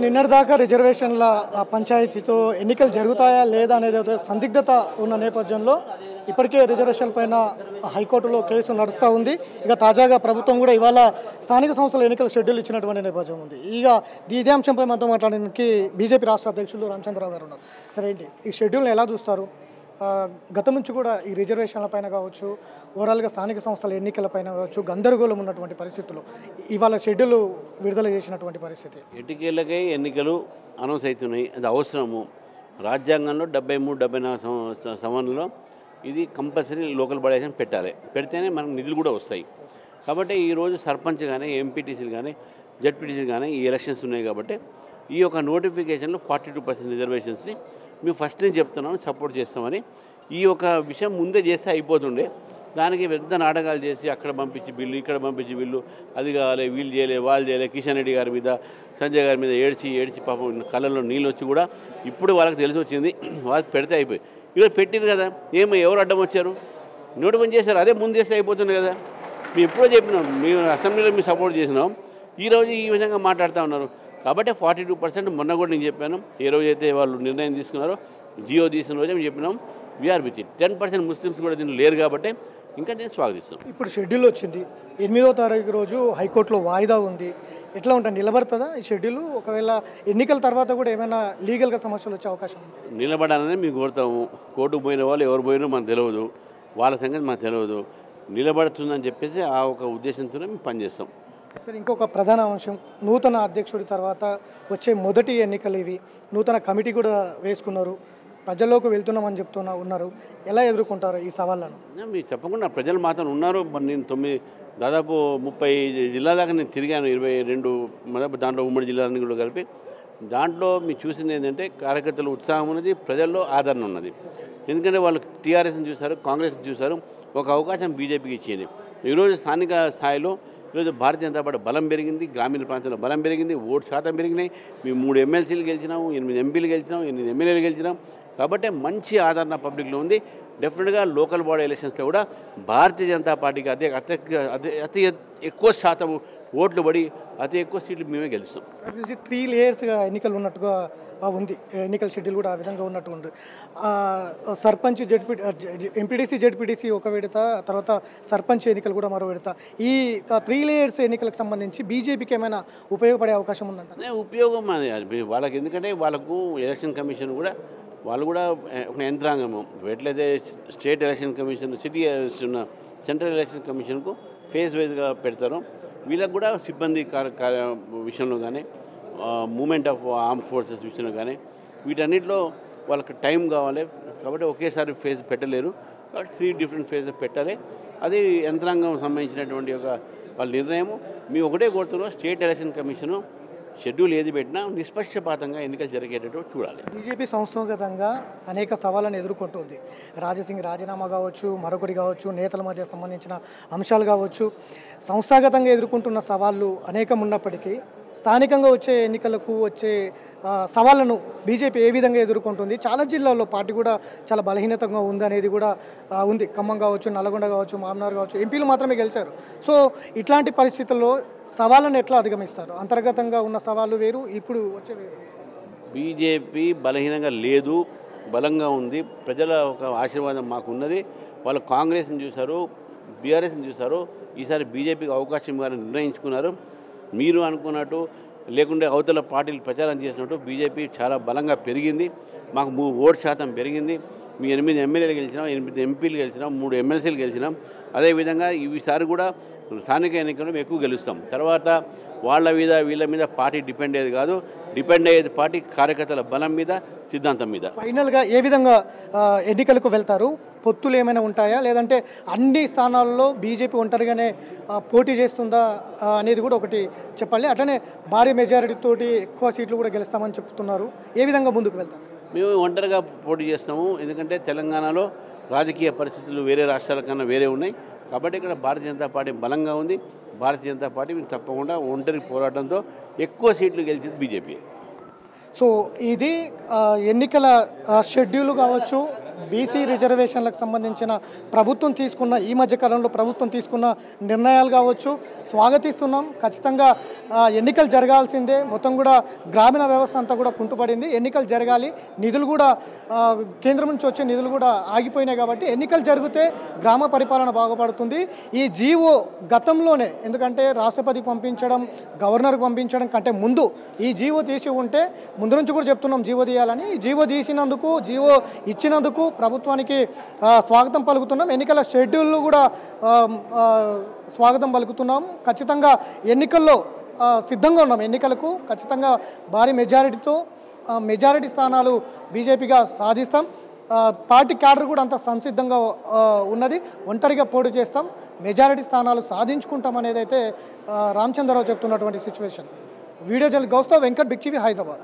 నిన్నటిదాకా రిజర్వేషన్ల పంచాయతీతో ఎన్నికలు జరుగుతాయా లేదా అనేది సందిగ్ధత ఉన్న నేపథ్యంలో ఇప్పటికే రిజర్వేషన్ పైన హైకోర్టులో కేసు నడుస్తూ ఉంది. ఇక తాజాగా ప్రభుత్వం కూడా ఇవాళ స్థానిక సంస్థల ఎన్నికల షెడ్యూల్ ఇచ్చినటువంటి నేపథ్యం ఉంది. ఇక ఇదే అంశంపై మనతో మాట్లాడడానికి బీజేపీ రాష్ట్ర అధ్యక్షులు రామచంద్రరావు గారు ఉన్నారు. సరే ఏంటి ఈ షెడ్యూల్ని ఎలా చూస్తారు? గతం నుంచి కూడా ఈ రిజర్వేషన్ల పైన కావచ్చు, ఓవరాల్గా స్థానిక సంస్థల ఎన్నికలపైన కావచ్చు గందరగోళం ఉన్నటువంటి పరిస్థితుల్లో ఇవాళ షెడ్యూల్ విడుదల చేసినటువంటి పరిస్థితి. ఎన్నికలకై ఎన్నికలు అనౌన్స్ అవుతున్నాయి. అది అవసరము. రాజ్యాంగంలో 73-74 సంవత్సరంలో ఇది కంపల్సరీ లోకల్ బాడీ ఎలక్షన్ పెట్టాలి. పెడితేనే మనకు నిధులు కూడా వస్తాయి. కాబట్టి ఈరోజు సర్పంచ్ కానీ, ఎంపీటీసీలు కానీ, జడ్పీటీసీలు కానీ ఈ ఎలక్షన్స్ ఉన్నాయి. కాబట్టి ఈ యొక్క నోటిఫికేషన్లో 42% రిజర్వేషన్స్ని మేము ఫస్ట్ నుంచి చెప్తున్నాం, సపోర్ట్ చేస్తామని. ఈ యొక్క విషయం ముందే చేస్తే అయిపోతుండే. దానికి పెద్ద నాటకాలు చేసి అక్కడ పంపించి బిల్లు, ఇక్కడ పంపించి బిల్లు, అది కావాలి, వీళ్ళు చేయలే, వాళ్ళు చేయలే, కిషన్ రెడ్డి గారి మీద, సంజయ్ గారి మీద ఏడ్చి పాపం కళ్ళల్లో నీళ్ళు వచ్చి కూడా ఇప్పుడు వాళ్ళకి తెలిసి వచ్చింది. వాళ్ళకి పెడితే అయిపోయి ఈరోజు పెట్టిరు కదా, ఎవరు అడ్డం వచ్చారు? నోటిఫికేషన్ చేశారు, అదే ముందు చేస్తే అయిపోతుంది కదా. మేము ఎప్పుడో చెప్పినాం, మేము అసెంబ్లీలో మేము సపోర్ట్ చేసినాం. ఈరోజు ఈ విధంగా మాట్లాడుతూ ఉన్నారు. కాబట్టి 42% మొన్న కూడా నేను చెప్పాను. ఏ రోజైతే వాళ్ళు నిర్ణయం తీసుకున్నారో, జియో తీసిన రోజే మేము చెప్పినాం వీఆర్ విత్ ఇట్. 10% ముస్లిమ్స్ కూడా దీన్ని లేరు కాబట్టి ఇంకా నేను స్వాగతిస్తాం. ఇప్పుడు షెడ్యూల్ వచ్చింది, 8వ తారీఖు రోజు హైకోర్టులో వాయిదా ఉంది. ఎట్లా ఉంటుంది, నిలబడుతుందా ఈ షెడ్యూల్? ఒకవేళ ఎన్నికల తర్వాత కూడా ఏమైనా లీగల్గా సమస్యలు వచ్చే అవకాశం నిలబడాలని మేము కోరుతాము. కోర్టుకు పోయిన వాళ్ళు ఎవరు పోయినా మనకు తెలియదు, వాళ్ళ సంగతి మనకు తెలియదు. నిలబడుతుందని చెప్పేసి ఆ ఒక ఉద్దేశంతోనే మేము పనిచేస్తాం. సరే, ఇంకొక ప్రధాన అంశం, నూతన అధ్యక్షుడి తర్వాత వచ్చే మొదటి ఎన్నికలు ఇవి. నూతన కమిటీ కూడా వేసుకున్నారు, ప్రజల్లోకి వెళ్తున్నామని ఉన్నారు. ఎలా ఎదుర్కొంటారు ఈ సవాళ్ళను? మీరు చెప్పకుండా ప్రజలు మాత్రం ఉన్నారు. నేను దాదాపు 30 జిల్లా దాకా నేను తిరిగాను. 22 దాంట్లో ఉమ్మడి జిల్లాలన్నీ కూడా కలిపి. దాంట్లో మీరు చూసింది ఏంటంటే కార్యకర్తలు ఉత్సాహం ఉన్నది, ప్రజల్లో ఆదరణ ఉన్నది. ఎందుకంటే వాళ్ళు టీఆర్ఎస్ని చూశారు, కాంగ్రెస్ని చూశారు. ఒక అవకాశం బీజేపీకి ఇచ్చింది. ఈరోజు స్థానిక స్థాయిలో ఈరోజు భారతీయ జనతా పార్టీ బలం పెరిగింది, గ్రామీణ ప్రాంతంలో బలం పెరిగింది, ఓటు శాతం పెరిగినాయి. మేము 3 ఎమ్మెల్సీలు గెలిచినాం, 8 ఎంపీలు గెలిచినాం, 8 ఎమ్మెల్యేలు గెలిచినాం. కాబట్టి మంచి ఆదరణ పబ్లిక్లో ఉంది. డెఫినెట్గా లోకల్ బాడీ ఎలక్షన్స్లో కూడా భారతీయ జనతా పార్టీకి అతి ఎక్కువ శాతం ఓట్లు పడి అతి ఎక్కువ సీట్లు మేమే గెలుస్తాం. 3 లేయర్స్గా ఎన్నికలు ఉన్నట్టుగా ఉంది, ఎన్నికల షెడ్యూల్ కూడా ఆ విధంగా ఉన్నట్టు ఉంది. సర్పంచ్, ఎంపీటీసీ, జడ్పీటీసీ ఒక విడత, తర్వాత సర్పంచ్ ఎన్నికలు కూడా మరో విడత. ఈ 3 లేయర్స్ ఎన్నికలకు సంబంధించి బీజేపీకి ఏమైనా ఉపయోగపడే అవకాశం ఉందంట? ఉపయోగం అది వాళ్ళకి. ఎందుకంటే వాళ్ళకు ఎలక్షన్ కమిషన్ కూడా వాళ్ళు కూడా ఒక యంత్రాంగము. ఎట్లయితే state election commission, city central election కమిషన్కు ఫేజ్ వైజ్గా పెడతారు, వీళ్ళకు కూడా సిబ్బంది విషయంలో కానీ, మూమెంట్ ఆఫ్ ఆర్మ్ ఫోర్సెస్ విషయంలో కానీ, వీటన్నిటిలో వాళ్ళకి టైం కావాలి. కాబట్టి ఒకేసారి ఫేజ్ పెట్టలేరు. కాబట్టి 3 డిఫరెంట్ ఫేజ్ పెట్టాలి. అది యంత్రాంగం సంబంధించినటువంటి ఒక వాళ్ళ నిర్ణయము. మేము ఒకటే కోరుతున్నాం, స్టేట్ ఎలక్షన్ కమిషను షెడ్యూల్ ఏది పెట్టినా నిష్పక్షపాతంగా ఎన్నికలు జరిగేటట్టు చూడాలి. బీజేపీ సంస్థాగతంగా అనేక సవాళ్ళను ఎదుర్కొంటుంది. రాజసింగ్ రాజీనామా కావచ్చు, మరొకటి కావచ్చు, నేతల మధ్య సంబంధించిన అంశాలు కావచ్చు, సంస్థాగతంగా ఎదుర్కొంటున్న సవాళ్ళు అనేకం ఉన్నప్పటికీ స్థానికంగా వచ్చే ఎన్నికలకు వచ్చే సవాళ్ళను బీజేపీ ఏ విధంగా ఎదుర్కొంటుంది? చాలా జిల్లాల్లో పార్టీ కూడా చాలా బలహీనతంగా ఉందనేది కూడా ఉంది. ఖమ్మం కావచ్చు, నల్గొండ కావచ్చు, మామనార్ కావచ్చు, ఎంపీలు మాత్రమే గెలిచారు. సో ఇట్లాంటి పరిస్థితుల్లో సవాళ్ళను ఎట్లా అధిగమిస్తారు? అంతర్గతంగా ఉన్న సవాళ్ళు వేరు, ఇప్పుడు వచ్చే వేరు. బీజేపీ బలహీనంగా లేదు, బలంగా ఉంది. ప్రజల ఒక ఆశీర్వాదం మాకు ఉన్నది. వాళ్ళు కాంగ్రెస్ని చూశారు, బీఆర్ఎస్ని చూశారు. ఈసారి బీజేపీకి అవకాశం ఇవ్వాలని నిర్ణయించుకున్నారు. మీరు అనుకున్నట్టు లేకుంటే అవతల పార్టీలు ప్రచారం చేసినట్టు బీజేపీ చాలా బలంగా పెరిగింది. మాకు ఓటు శాతం పెరిగింది. మీ 8 ఎమ్మెల్యేలు గెలిచినాం, 8 ఎంపీలు గెలిచినాం, 3 ఎమ్మెల్సీలు గెలిచినాం. అదేవిధంగా ఈసారి కూడా స్థానిక ఎన్నికల్లో ఎక్కువ గెలుస్తాం. తర్వాత వీళ్ళ మీద పార్టీ డిపెండ్ అయ్యేది కాదు. డిపెండ్ అయ్యేది పార్టీ కార్యకర్తల బలం మీద, సిద్ధాంతం మీద. ఫైనల్గా ఏ విధంగా ఎన్నికలకు వెళ్తారు? పొత్తులు ఏమైనా ఉంటాయా, లేదంటే అన్ని స్థానాల్లో బీజేపీ ఒంటరిగానే పోటీ చేస్తుందా అనేది కూడా ఒకటి చెప్పాలి. అట్లనే భారీ మెజారిటీతోటి ఎక్కువ సీట్లు కూడా గెలుస్తామని చెప్తున్నారు. ఏ విధంగా ముందుకు వెళ్తారు? మేము ఒంటరిగా పోటీ చేస్తాము. ఎందుకంటే తెలంగాణలో రాజకీయ పరిస్థితులు వేరే రాష్ట్రాల కన్నా వేరే ఉన్నాయి. కాబట్టి ఇక్కడ భారతీయ జనతా పార్టీ బలంగా ఉంది. భారతీయ జనతా పార్టీ తప్పకుండా ఒంటరి పోరాటంతో ఎక్కువ సీట్లు గెలిచింది బీజేపీ. సో ఇది ఎన్నికల షెడ్యూల్ కావచ్చు, బీసీ రిజర్వేషన్లకు సంబంధించిన ప్రభుత్వం తీసుకున్న ఈ మధ్య కాలంలో ప్రభుత్వం తీసుకున్న నిర్ణయాలు కావచ్చు స్వాగతిస్తున్నాం. ఖచ్చితంగా ఎన్నికలు జరగాల్సిందే. మొత్తం కూడా గ్రామీణ వ్యవస్థ అంతా కూడా కుంటుపడింది. ఎన్నికలు జరగాలి. నిధులు కూడా కేంద్రం నుంచి వచ్చే నిధులు కూడా ఆగిపోయినాయి కాబట్టి ఎన్నికలు జరిగితే గ్రామ పరిపాలన బాగుపడుతుంది. ఈ జీవో గతంలోనే, ఎందుకంటే రాష్ట్రపతికి పంపించడం, గవర్నర్కి పంపించడం కంటే ముందు ఈ జీవో తీసి ఉంటే, ముందు నుంచి కూడా చెప్తున్నాం జీవో తీయాలని. ఈ జీవో తీసినందుకు, జీవో ఇచ్చినందుకు ప్రభుత్వానికి స్వాగతం పలుకుతున్నాం. ఎన్నికల షెడ్యూల్ కూడా స్వాగతం పలుకుతున్నాం. ఖచ్చితంగా ఎన్నికల్లో సిద్ధంగా ఉన్నాం. ఎన్నికలకు ఖచ్చితంగా భారీ మెజారిటీ స్థానాలు బీజేపీగా సాధిస్తాం. పార్టీ క్యాడర్ కూడా అంత సంసిద్ధంగా ఉన్నది. ఒంటరిగా పోటీ చేస్తాం, మెజారిటీ స్థానాలు సాధించుకుంటాం అనేది అయితే రామచంద్రరావు చెప్తున్నటువంటి సిచ్యువేషన్. వీడియో జర్నలిస్ట్ గౌస్తో వెంకట్, బిగ్ టీవీ, హైదరాబాద్.